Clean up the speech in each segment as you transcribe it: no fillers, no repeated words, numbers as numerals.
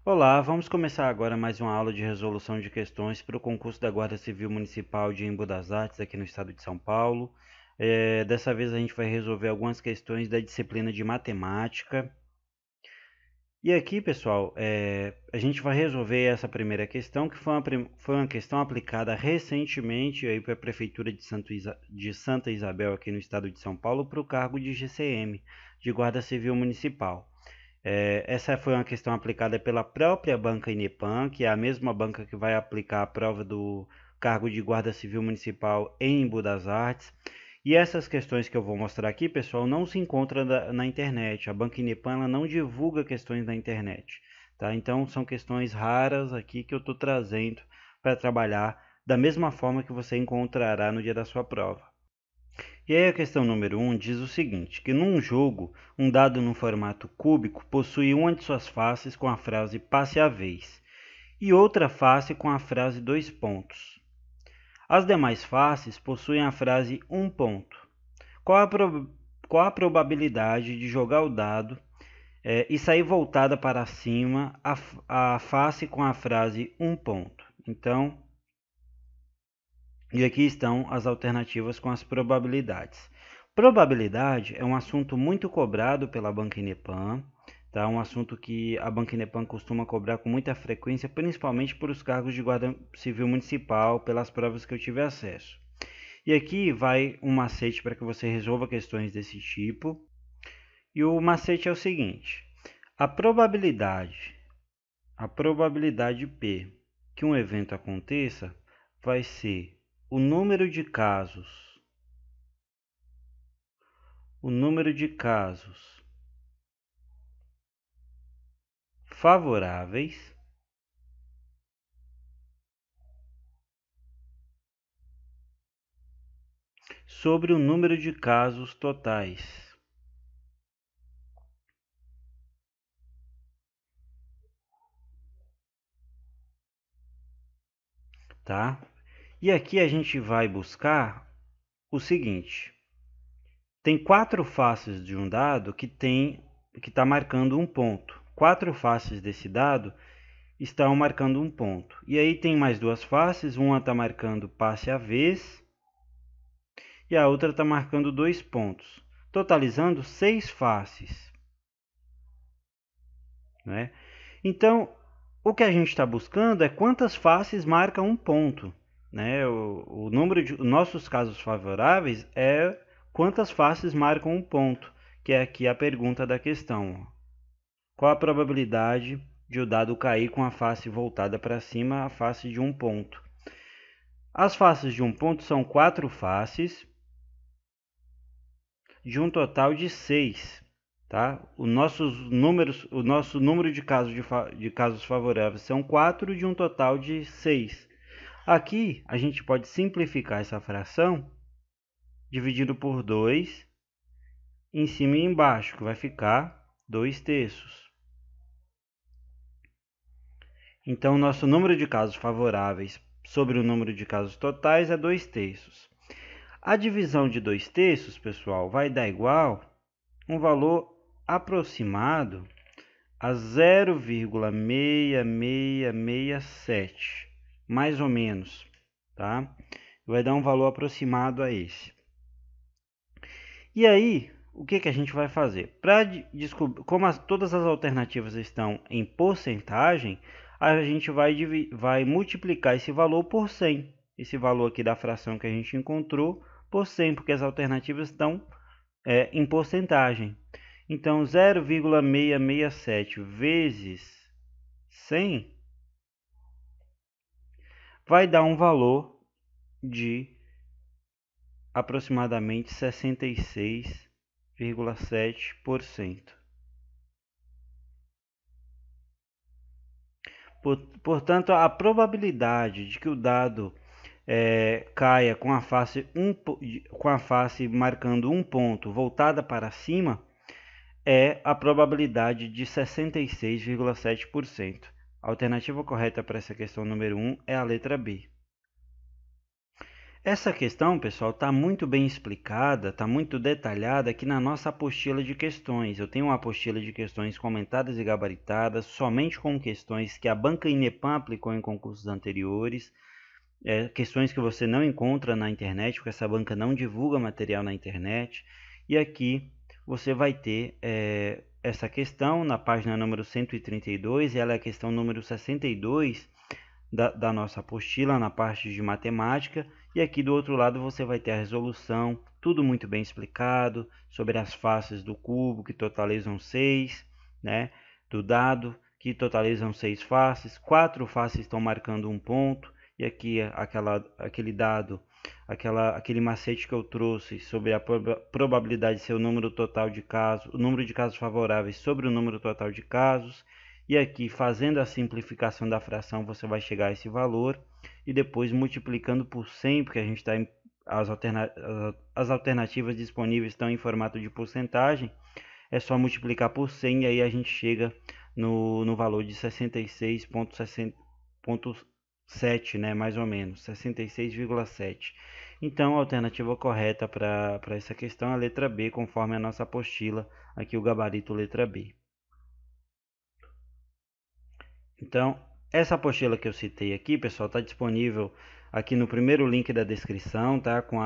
Olá, vamos começar agora mais uma aula de resolução de questões para o concurso da Guarda Civil Municipal de Embu das Artes, aqui no estado de São Paulo. Dessa vez a gente vai resolver algumas questões da disciplina de matemática. E aqui, pessoal, a gente vai resolver essa primeira questão, que foi uma questão aplicada recentemente para a Prefeitura de Santa Isabel, aqui no estado de São Paulo, para o cargo de GCM, de Guarda Civil Municipal. Essa foi uma questão aplicada pela própria banca Inepam, que é a mesma banca que vai aplicar a prova do cargo de Guarda Civil Municipal em Embu das Artes. E essas questões que eu vou mostrar aqui, pessoal, não se encontram na internet. A banca Inepam ela não divulga questões na internet, tá? Então são questões raras aqui que eu estou trazendo para trabalhar da mesma forma que você encontrará no dia da sua prova. E aí a questão número 1 diz o seguinte, que num jogo, um dado no formato cúbico possui uma de suas faces com a frase passe a vez e outra face com a frase dois pontos. As demais faces possuem a frase um ponto. Qual a probabilidade de jogar o dado e sair voltada para cima a face com a frase um ponto? Então, e aqui estão as alternativas com as probabilidades. Probabilidade é um assunto muito cobrado pela banca Inepam, tá? Um assunto que a banca Inepam costuma cobrar com muita frequência, principalmente por os cargos de guarda civil municipal, pelas provas que eu tive acesso. E aqui vai um macete para que você resolva questões desse tipo. E o macete é o seguinte: a probabilidade P que um evento aconteça vai ser o número de casos favoráveis sobre o número de casos totais. Tá? E aqui a gente vai buscar o seguinte: tem quatro faces de um dado que está marcando um ponto. Quatro faces desse dado estão marcando um ponto. E aí tem mais duas faces, uma está marcando passe a vez e a outra está marcando dois pontos, totalizando seis faces, né? Então, o que a gente está buscando é quantas faces marcam um ponto, né? O número de nossos casos favoráveis é quantas faces marcam um ponto, que é aqui a pergunta da questão. Qual a probabilidade de o dado cair com a face voltada para cima, a face de um ponto? As faces de um ponto são quatro faces de um total de 6, tá? O nosso número de casos favoráveis são 4 de um total de 6. Aqui a gente pode simplificar essa fração dividindo por 2 em cima e embaixo, que vai ficar 2 terços. Então, nosso número de casos favoráveis sobre o número de casos totais é 2 terços. A divisão de 2 terços, pessoal, vai dar igual um valor aproximado a 0,6667, mais ou menos, tá? Vai dar um valor aproximado a esse. E aí, o que a gente vai fazer? Para descobrir, como todas as alternativas estão em porcentagem, a gente vai multiplicar esse valor por 100. Esse valor aqui da fração que a gente encontrou por 100, porque as alternativas estão em porcentagem. Então, 0,667 vezes 100 vai dar um valor de aproximadamente 66,7%. Portanto, a probabilidade de que o dado caia com a face marcando um ponto voltada para cima é a probabilidade de 66,7%. A alternativa correta para essa questão número 1 é a letra B. Essa questão, pessoal, está muito bem explicada, está muito detalhada aqui na nossa apostila de questões. Eu tenho uma apostila de questões comentadas e gabaritadas, somente com questões que a banca Inepam aplicou em concursos anteriores, questões que você não encontra na internet, porque essa banca não divulga material na internet. E aqui você vai ter essa questão na página número 132, e ela é a questão número 62 da nossa apostila, na parte de matemática. E aqui do outro lado você vai ter a resolução, tudo muito bem explicado, sobre as faces do cubo, que totalizam 6, né? Do dado, que totalizam 6 faces, 4 faces estão marcando um ponto, e aqui aquele dado, aquele macete que eu trouxe sobre a probabilidade de ser o número total de casos, o número de casos favoráveis sobre o número total de casos. E aqui, fazendo a simplificação da fração, você vai chegar a esse valor, e depois multiplicando por 100, porque a gente está as alternativas disponíveis estão em formato de porcentagem, é só multiplicar por 100 e aí a gente chega no valor de 66,7, né, mais ou menos, 66,7. Então, a alternativa correta para essa questão é a letra B, conforme a nossa apostila, aqui o gabarito letra B. Então, essa apostila que eu citei aqui, pessoal, está disponível aqui no primeiro link da descrição, tá? Com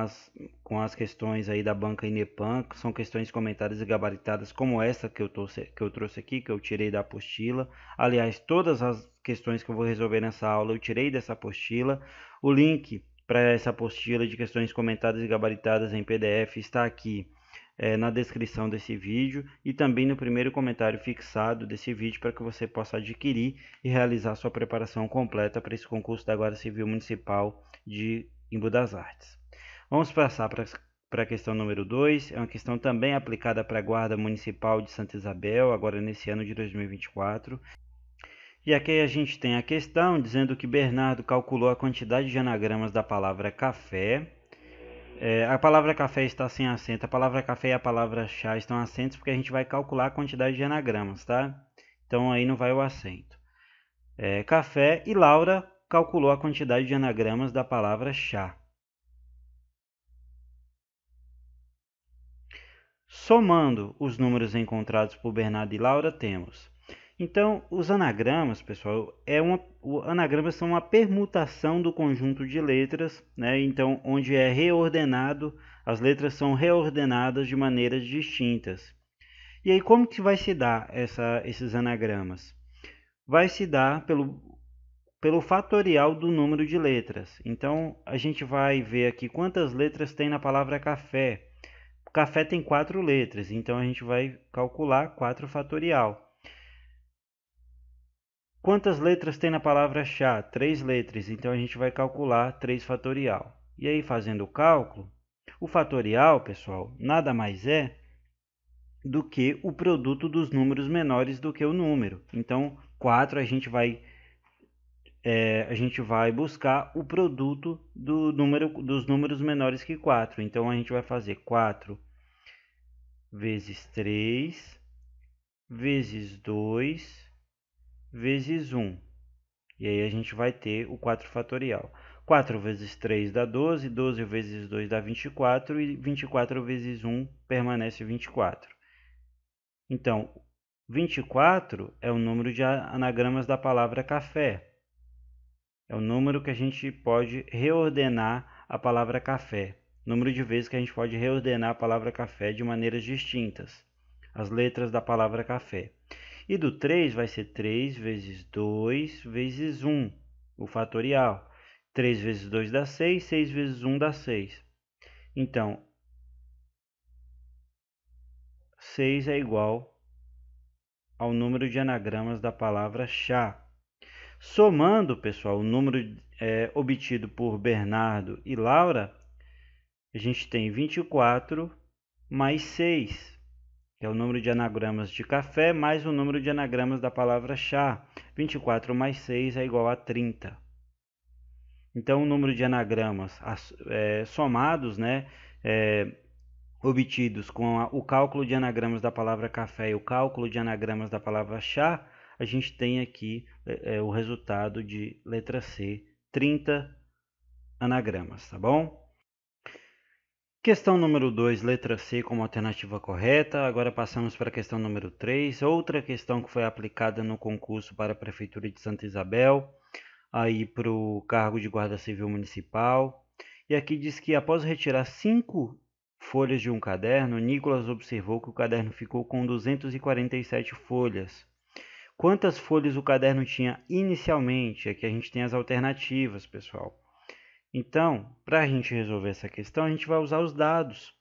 as questões aí da banca Inepam, que são questões comentadas e gabaritadas como essa que eu trouxe aqui, que eu tirei da apostila. Aliás, todas as questões que eu vou resolver nessa aula eu tirei dessa apostila. O link para essa apostila de questões comentadas e gabaritadas em PDF está aqui na descrição desse vídeo e também no primeiro comentário fixado desse vídeo, para que você possa adquirir e realizar sua preparação completa para esse concurso da Guarda Civil Municipal de Embu das Artes. Vamos passar para a questão número 2, é uma questão também aplicada para a Guarda Municipal de Santa Isabel, agora nesse ano de 2024. E aqui a gente tem a questão dizendo que Bernardo calculou a quantidade de anagramas da palavra café. A palavra café está sem acento. A palavra café e a palavra chá estão acentos porque a gente vai calcular a quantidade de anagramas, tá? Então aí não vai o acento. Café, e Laura calculou a quantidade de anagramas da palavra chá. Somando os números encontrados por Bernardo e Laura, temos. Então, os anagramas, pessoal, anagramas são uma permutação do conjunto de letras, né? Então, onde é reordenado, as letras são reordenadas de maneiras distintas. E aí, como que vai se dar esses anagramas? Vai se dar pelo fatorial do número de letras. Então, a gente vai ver aqui quantas letras tem na palavra café. Café tem 4 letras, então a gente vai calcular 4 fatorial. Quantas letras tem na palavra chá? 3 letras, então a gente vai calcular 3 fatorial. E aí, fazendo o cálculo, o fatorial, pessoal, nada mais é do que o produto dos números menores do que o número. Então, 4 a gente vai buscar o produto dos números menores que 4. Então, a gente vai fazer 4 vezes 3 vezes 2 vezes 1. E aí a gente vai ter o 4 fatorial. 4 vezes 3 dá 12, 12 vezes 2 dá 24, e 24 vezes 1 permanece 24. Então, 24 é o número de anagramas da palavra café. É o número que a gente pode reordenar a palavra café. Número de vezes que a gente pode reordenar a palavra café de maneiras distintas. As letras da palavra café. E do 3 vai ser 3 vezes 2 vezes 1, o fatorial. 3 vezes 2 dá 6, 6 vezes 1 dá 6. Então, 6 é igual ao número de anagramas da palavra chá. Somando, pessoal, o número obtido por Bernardo e Laura, a gente tem 24 mais 6. Que é o número de anagramas de café mais o número de anagramas da palavra chá. 24 mais 6 é igual a 30. Então, o número de anagramas somados, né, obtidos com o cálculo de anagramas da palavra café e o cálculo de anagramas da palavra chá, a gente tem aqui o resultado de letra C, 30 anagramas, tá bom? Questão número 2, letra C como alternativa correta. Agora passamos para a questão número 3, outra questão que foi aplicada no concurso para a Prefeitura de Santa Isabel, aí para o cargo de Guarda Civil Municipal. E aqui diz que após retirar 5 folhas de um caderno, Nicolas observou que o caderno ficou com 247 folhas. Quantas folhas o caderno tinha inicialmente? Aqui a gente tem as alternativas, pessoal. Então, para a gente resolver essa questão, a gente vai usar os dados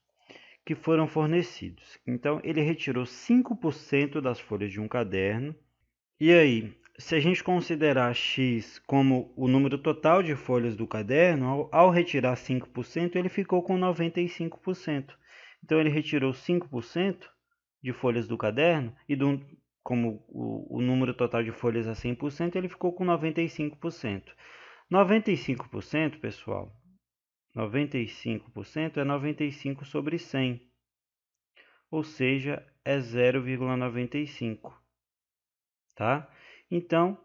que foram fornecidos. Então, ele retirou 5% das folhas de um caderno. E aí, se a gente considerar x como o número total de folhas do caderno, ao retirar 5%, ele ficou com 95%. Então, ele retirou 5% de folhas do caderno e como o número total de folhas é 100%, ele ficou com 95%. 95%, pessoal, 95% é 95 sobre 100, ou seja, é 0,95, tá? Então,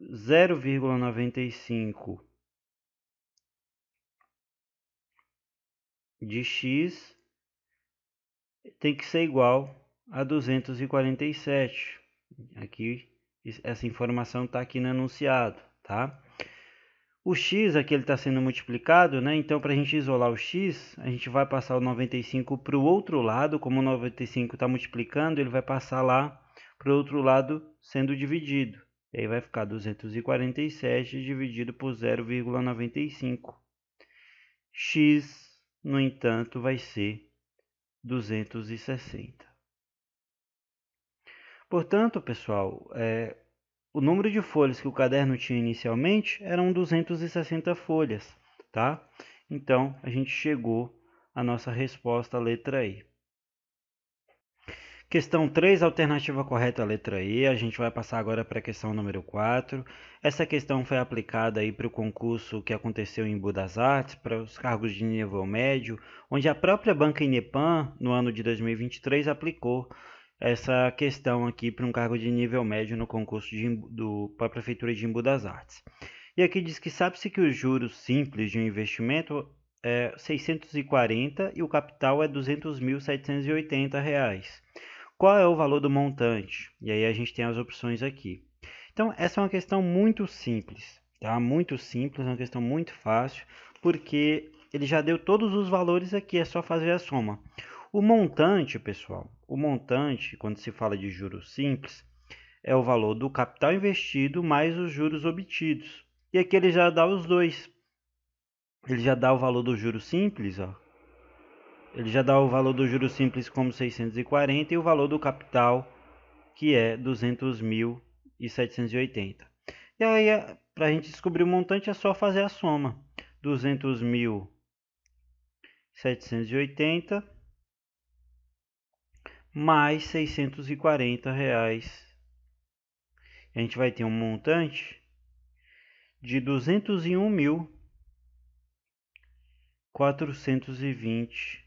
0,95 de x tem que ser igual a 247. Aqui, essa informação está aqui no enunciado, tá? O x aqui ele está sendo multiplicado, né? Então, para a gente isolar o x, a gente vai passar o 95 para o outro lado. Como o 95 está multiplicando, ele vai passar lá para o outro lado sendo dividido. E aí vai ficar 247 dividido por 0,95. X, no entanto, vai ser 260. Portanto, pessoal, o número de folhas que o caderno tinha inicialmente eram 260 folhas, tá? Então, a gente chegou à nossa resposta, a letra E. Questão 3, alternativa correta, letra E. A gente vai passar agora para a questão número 4. Essa questão foi aplicada aí para o concurso que aconteceu em Embu das Artes, para os cargos de nível médio, onde a própria Banca Inepam, no ano de 2023, aplicou essa questão aqui para um cargo de nível médio no concurso para a Prefeitura de Embu das Artes. E aqui diz que sabe-se que os juros simples de um investimento é 640 e o capital é R$ 200.780. Qual é o valor do montante? E aí a gente tem as opções aqui. Então, essa é uma questão muito simples, tá? Muito simples, uma questão muito fácil, porque ele já deu todos os valores aqui, é só fazer a soma. O montante, pessoal, o montante, quando se fala de juros simples, é o valor do capital investido mais os juros obtidos. E aqui ele já dá os dois. Ele já dá o valor do juro simples, ó. Ele já dá o valor do juro simples como 640 e o valor do capital, que é 200.780. E aí, para a gente descobrir o montante, é só fazer a soma. 200.780 mais R$ 640. A gente vai ter um montante de R$ 201.420.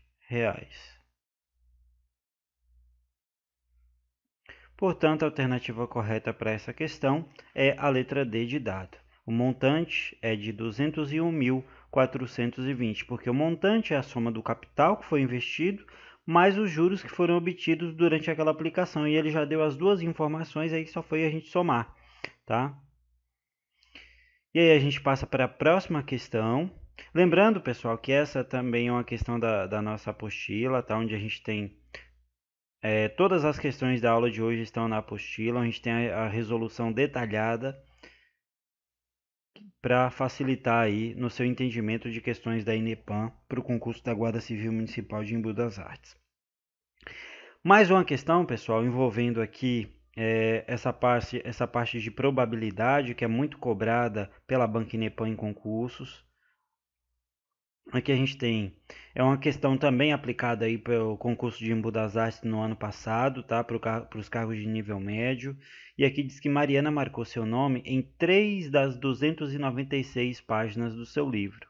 Portanto, a alternativa correta para essa questão é a letra D de dado. O montante é de 201.420, porque o montante é a soma do capital que foi investido mais os juros que foram obtidos durante aquela aplicação. E ele já deu as duas informações, aí só foi a gente somar, tá? E aí a gente passa para a próxima questão. Lembrando, pessoal, que essa também é uma questão da nossa apostila, tá? Onde a gente tem todas as questões da aula de hoje estão na apostila. A gente tem a resolução detalhada para facilitar aí no seu entendimento de questões da Inepam para o concurso da Guarda Civil Municipal de Embu das Artes. Mais uma questão, pessoal, envolvendo aqui essa parte de probabilidade que é muito cobrada pela Banca Inepam em concursos. Aqui a gente tem, é uma questão também aplicada aí pelo concurso de Embu das Artes no ano passado, tá? Para os cargos de nível médio. E aqui diz que Mariana marcou seu nome em 3 das 296 páginas do seu livro.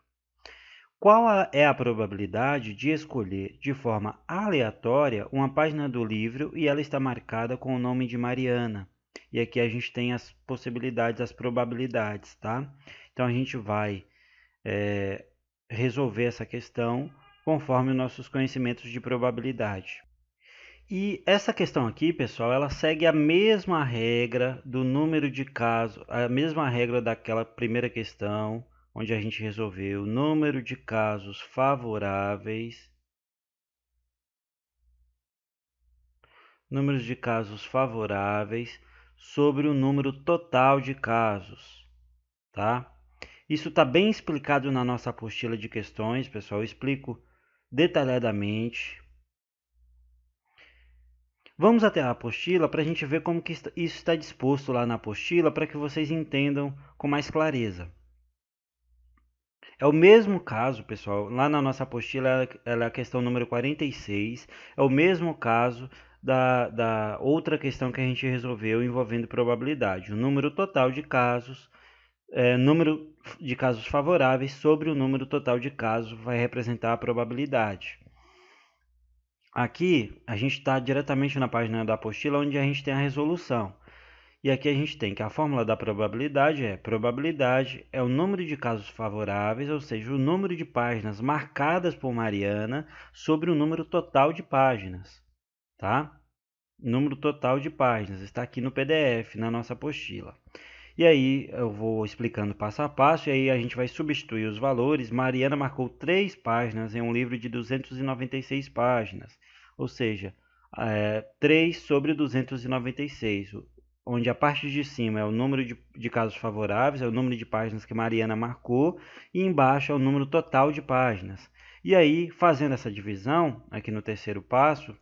Qual é a probabilidade de escolher de forma aleatória uma página do livro e ela está marcada com o nome de Mariana? E aqui a gente tem as possibilidades, as probabilidades, tá? Então a gente vai resolver essa questão conforme os nossos conhecimentos de probabilidade. E essa questão aqui, pessoal, ela segue a mesma regra do número de casos, a mesma regra daquela primeira questão, onde a gente resolveu o número de casos favoráveis, sobre o número total de casos, tá? Isso está bem explicado na nossa apostila de questões, pessoal. Eu explico detalhadamente. Vamos até a apostila para a gente ver como que isso está disposto lá na apostila, para que vocês entendam com mais clareza. É o mesmo caso, pessoal, lá na nossa apostila, ela é a questão número 46, é o mesmo caso da outra questão que a gente resolveu envolvendo probabilidade. O número total de casos, número de casos favoráveis sobre o número total de casos vai representar a probabilidade. Aqui a gente está diretamente na página da apostila, onde a gente tem a resolução. E aqui a gente tem que a fórmula da probabilidade é o número de casos favoráveis, ou seja, o número de páginas marcadas por Mariana sobre o número total de páginas, tá? Número total de páginas, está aqui no PDF, na nossa apostila. E aí eu vou explicando passo a passo, e aí a gente vai substituir os valores. Mariana marcou 3 páginas em um livro de 296 páginas, ou seja, 3 sobre 296, onde a parte de cima é o número de casos favoráveis, é o número de páginas que Mariana marcou, e embaixo é o número total de páginas. E aí, fazendo essa divisão, aqui no terceiro passo,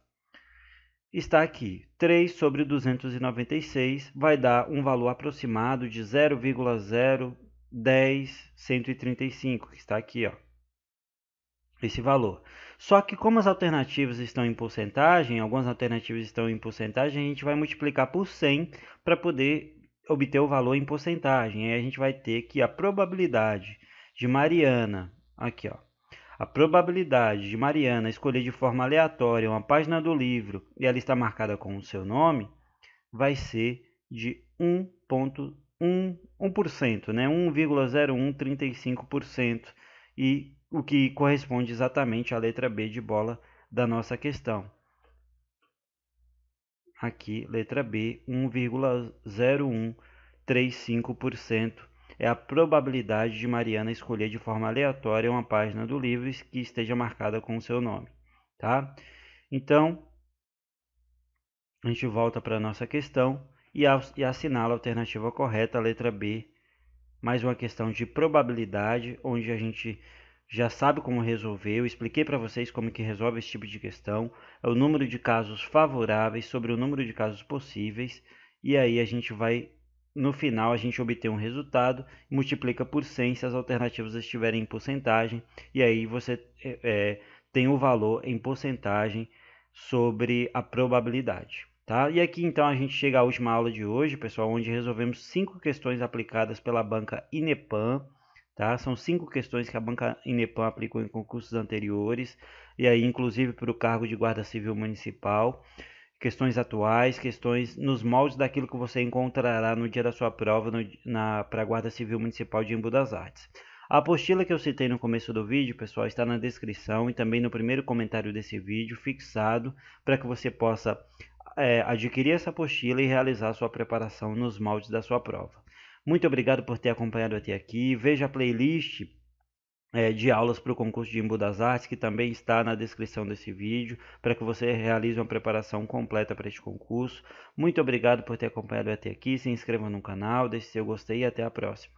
está aqui, 3 sobre 296 vai dar um valor aproximado de 0,010135, que está aqui, ó, esse valor. Só que como as alternativas estão em porcentagem, algumas alternativas estão em porcentagem, a gente vai multiplicar por 100 para poder obter o valor em porcentagem. Aí a gente vai ter que a probabilidade de Mariana, aqui, ó, a probabilidade de Mariana escolher de forma aleatória uma página do livro e ela está marcada com o seu nome, vai ser de 1,1%, né? 1,0135%, e o que corresponde exatamente à letra B de bola da nossa questão. Aqui, letra B, 1,0135% é a probabilidade de Mariana escolher de forma aleatória uma página do livro que esteja marcada com o seu nome, tá? Então, a gente volta para a nossa questão e assinala a alternativa correta, a letra B. Mais uma questão de probabilidade, onde a gente já sabe como resolver. Eu expliquei para vocês como que resolve esse tipo de questão. É o número de casos favoráveis sobre o número de casos possíveis. E aí a gente vai, no final, a gente obter um resultado, multiplica por 100 se as alternativas estiverem em porcentagem. E aí você tem o valor em porcentagem sobre a probabilidade. Tá? E aqui então a gente chega à última aula de hoje, pessoal, onde resolvemos 5 questões aplicadas pela banca Inepam. Tá? São 5 questões que a banca Inepam aplicou em concursos anteriores, e aí inclusive para o cargo de guarda civil municipal. Questões atuais, questões nos moldes daquilo que você encontrará no dia da sua prova para a Guarda Civil Municipal de Embu das Artes. A apostila que eu citei no começo do vídeo, pessoal, está na descrição e também no primeiro comentário desse vídeo, fixado, para que você possa adquirir essa apostila e realizar sua preparação nos moldes da sua prova. Muito obrigado por ter acompanhado até aqui. Veja a playlist de aulas para o concurso de Embu das Artes, que também está na descrição desse vídeo, para que você realize uma preparação completa para este concurso. Muito obrigado por ter acompanhado até aqui. Se inscreva no canal, deixe seu gostei e até a próxima.